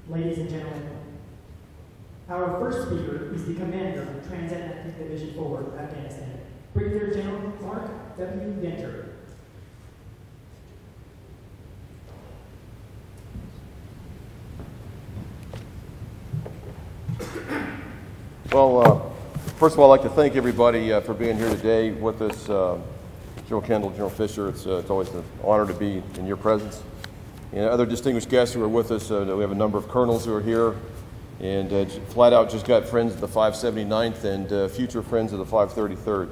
Ladies and gentlemen, our first speaker is the commander of Transatlantic Division Forward, Afghanistan, Brigadier General Mark W. Venter. Well, first of all, I'd like to thank everybody for being here today with us. General Kendall, General Fisher, it's always an honor to be in your presence. And other distinguished guests who are with us, we have a number of colonels who are here, and flat out just got friends of the 579th and future friends of the 533rd.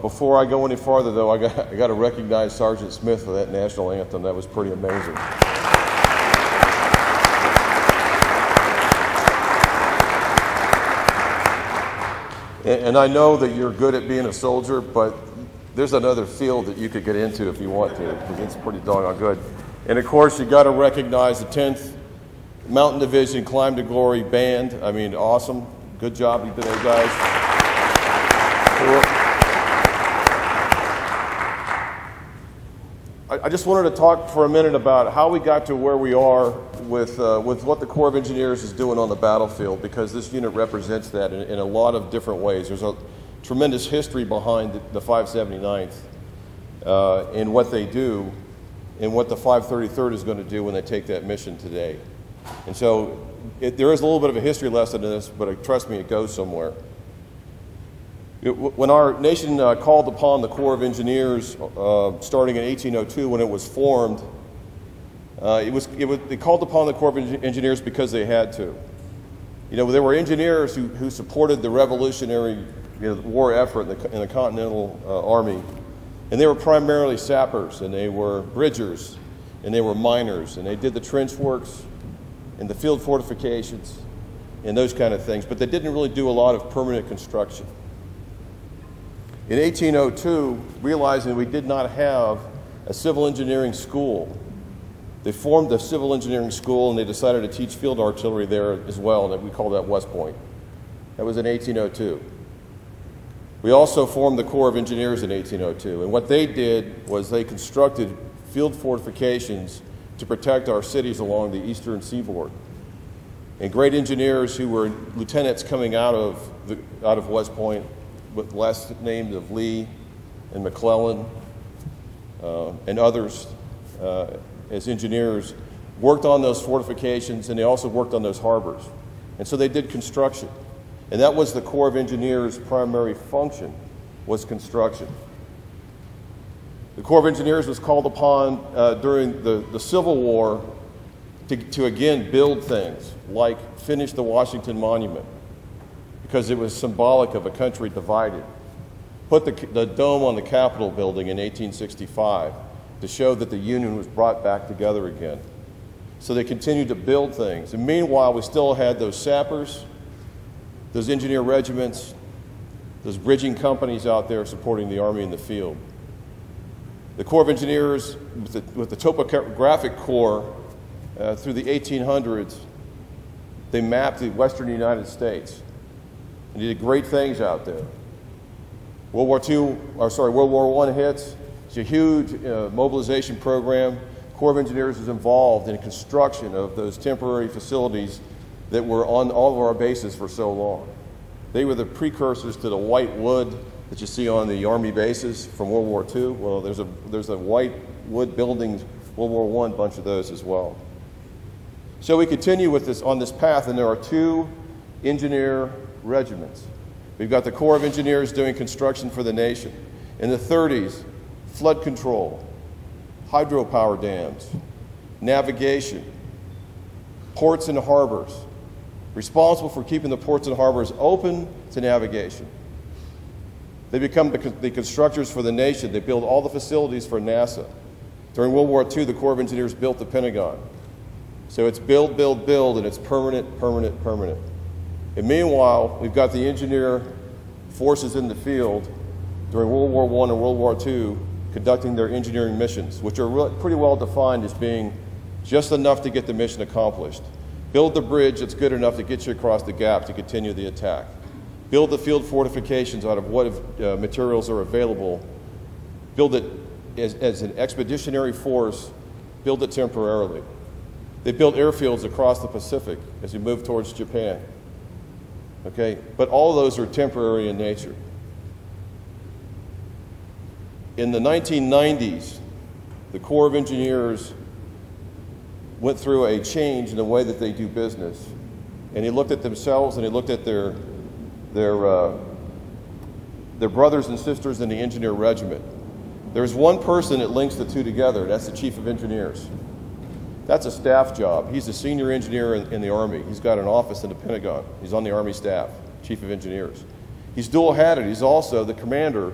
Before I go any farther, though, I got to recognize Sergeant Smith for that national anthem. That was pretty amazing. And I know that you're good at being a soldier, but there's another field that you could get into if you want to, because it's pretty doggone good. And of course, you got to recognize the 10th Mountain Division Climb to Glory Band. I mean, awesome. Good job you today, guys. I just wanted to talk for a minute about how we got to where we are with what the Corps of Engineers is doing on the battlefield, because this unit represents that in a lot of different ways. There's a tremendous history behind the 579th in what they do and what the 533rd is going to do when they take that mission today. And so there is a little bit of a history lesson in this, but trust me, it goes somewhere. When our nation called upon the Corps of Engineers starting in 1802 when it was formed, they called upon the Corps of Engineers because they had to. You know, there were engineers who supported the revolutionary war effort in the Continental Army, and they were primarily sappers, and they were bridgers, and they were miners, and they did the trench works and the field fortifications and those kind of things, but they didn't really do a lot of permanent construction. In 1802, realizing we did not have a civil engineering school, they formed the civil engineering school, and they decided to teach field artillery there as well, and we call that West Point. That was in 1802. We also formed the Corps of Engineers in 1802, and what they did was they constructed field fortifications to protect our cities along the eastern seaboard. And great engineers who were lieutenants coming out of West Point, with last names of Lee and McClellan and others as engineers, worked on those fortifications, and they also worked on those harbors. And so they did construction. And that was the Corps of Engineers' primary function, was construction. The Corps of Engineers was called upon during the Civil War to again build things, like finish the Washington Monument, because it was symbolic of a country divided. Put the dome on the Capitol building in 1865 to show that the Union was brought back together again. So they continued to build things. And meanwhile, we still had those sappers, those engineer regiments, those bridging companies out there supporting the Army in the field. The Corps of Engineers, with the Topographic Corps, through the 1800s, they mapped the western United States and did great things out there. World War I hits. It's a huge mobilization program. Corps of Engineers is involved in construction of those temporary facilities that were on all of our bases for so long. They were the precursors to the white wood that you see on the Army bases from World War II. Well, there's a white wood buildings, World War I bunch of those as well. So we continue with this on this path, and there are two engineer regiments. We've got the Corps of Engineers doing construction for the nation. In the 30s, flood control, hydropower dams, navigation, ports and harbors, responsible for keeping the ports and harbors open to navigation. They become the constructors for the nation. They build all the facilities for NASA. During World War II, the Corps of Engineers built the Pentagon. So it's build, build, build, and it's permanent, permanent, permanent. And meanwhile, we've got the engineer forces in the field during World War I and World War II conducting their engineering missions, which are pretty well defined as being just enough to get the mission accomplished. Build the bridge that's good enough to get you across the gap to continue the attack. Build the field fortifications out of what materials are available. Build it as an expeditionary force. Build it temporarily. They built airfields across the Pacific as we moved towards Japan. Okay? But all those are temporary in nature. In the 1990s, the Corps of Engineers went through a change in the way that they do business. And he looked at themselves and he looked at their brothers and sisters in the engineer regiment. There's one person that links the two together. That's the Chief of Engineers. That's a staff job. He's a senior engineer in the Army. He's got an office in the Pentagon. He's on the Army staff, Chief of Engineers. He's dual-hatted. He's also the commander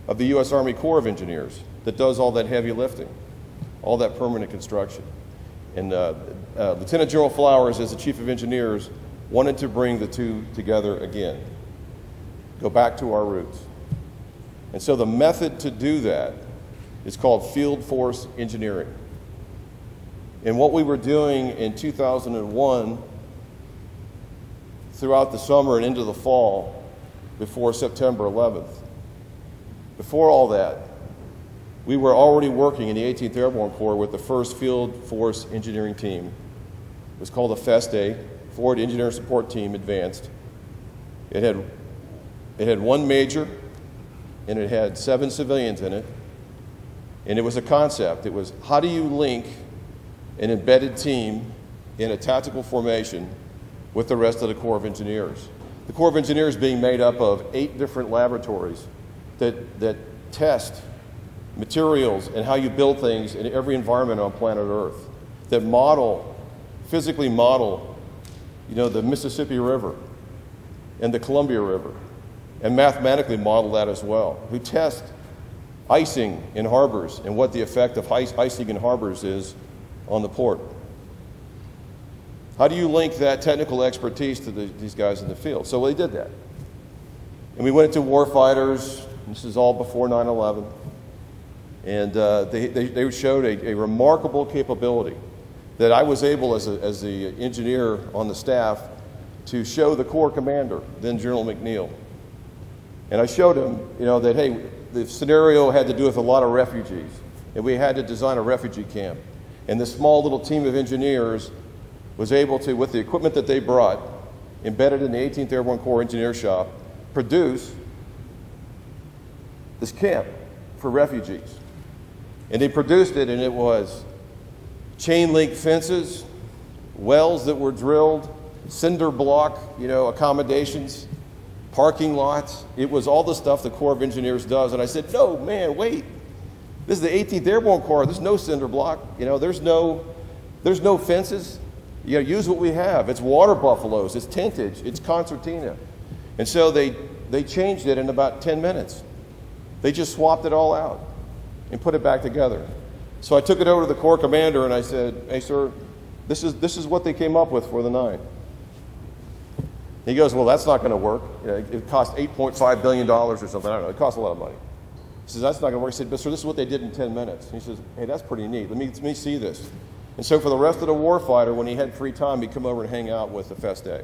of the U.S. Army Corps of Engineers that does all that heavy lifting, all that permanent construction. And Lieutenant General Flowers, as the Chief of Engineers, wanted to bring the two together again, go back to our roots. And so the method to do that is called field force engineering. And what we were doing in 2001 throughout the summer and into the fall before September 11th, before all that, we were already working in the 18th Airborne Corps with the first field force engineering team. It was called the FESTA, Forward Engineer Support Team Advanced. It had one major, and it had 7 civilians in it. And it was a concept. It was, how do you link an embedded team in a tactical formation with the rest of the Corps of Engineers? The Corps of Engineers being made up of 8 different laboratories that test materials and how you build things in every environment on planet Earth, that physically model, the Mississippi River and the Columbia River, and mathematically model that as well, who test icing in harbors and what the effect of icing in harbors is on the port. How do you link that technical expertise to these guys in the field? So they did that. And we went into warfighters. This is all before 9/11. And they showed a remarkable capability that I was able, as the engineer on the staff, to show the Corps commander, then General McNeil. And I showed him, that, hey, the scenario had to do with a lot of refugees, and we had to design a refugee camp. And this small little team of engineers was able to, with the equipment that they brought, embedded in the 18th Airborne Corps Engineer Shop, produce this camp for refugees. And they produced it, and it was chain link fences, wells that were drilled, cinder block, accommodations, parking lots. It was all the stuff the Corps of Engineers does. And I said, no, man, wait. This is the 18th Airborne Corps. There's no cinder block. There's no fences. You got to use what we have. It's water buffaloes. It's tentage. It's concertina. And so they changed it in about 10 minutes. They just swapped it all out and put it back together. So I took it over to the Corps commander and I said, hey, sir, this is what they came up with for the 9. He goes, well, that's not going to work. It cost $8.5 billion or something. I don't know. It costs a lot of money. He says, that's not going to work. I said, but sir, this is what they did in 10 minutes. And he says, hey, that's pretty neat. Let me see this. And so for the rest of the warfighter, when he had free time, he'd come over and hang out with the FESTA.